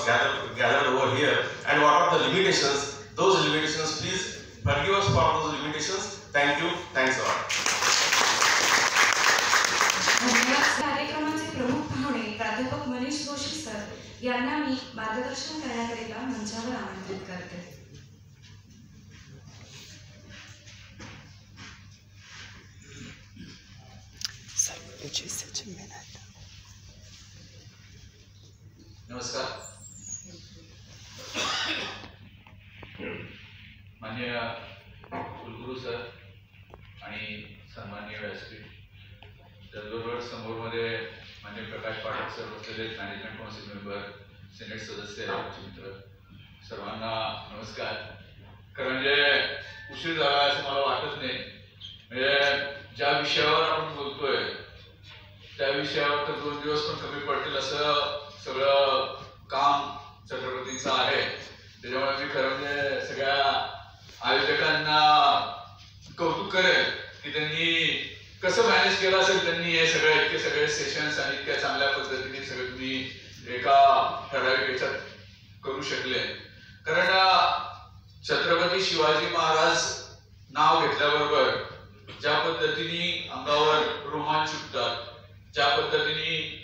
us gathered over here, and what are the limitations? Those limitations, please forgive us for those limitations. Thank you. Thanks a lot. कार्यक्रमाचे प्रमुख पाहुणे प्राध्यापक Manish Joshi sir यांना मी मार्गदर्शन करण्याकरिता मंचावर आमंत्रित करते. नमस्कार. माननीय कुलगुरू सर आणि सन्माननीय व्यासपीठ, त्याचबरोबर समोरमध्ये माननीय प्रकाश पाठक सर बसलेले, मॅनेजमेंट काउन्सिल मेंबर, सिनेट सदस्य, मित्र, सर्वांना नमस्कार. खरं म्हणजे उशीर झाला असं मला वाटत नाही. म्हणजे ज्या विषयावर आपण बोलतोय त्या विषयावर तर 2 दिवस पण कमी पडतील असं सगळं काम छत्रपतींचं आहे. त्याच्यामुळे मी खरं म्हणजे सगळ्या आयोजकांना कौतुक करेल की त्यांनी कसं मॅनेज केलं असेल. त्यांनी हे इतके सगळे सेशन्स आणि इतक्या चांगल्या पद्धतीने सगळे तुम्ही एका ठराविक याच्यात करू शकले. कारण छत्रपती शिवाजी महाराज नाव घेतल्याबरोबर ज्या पद्धतीने अंगावर रोमांच उठतात, ज्या पद्धतीने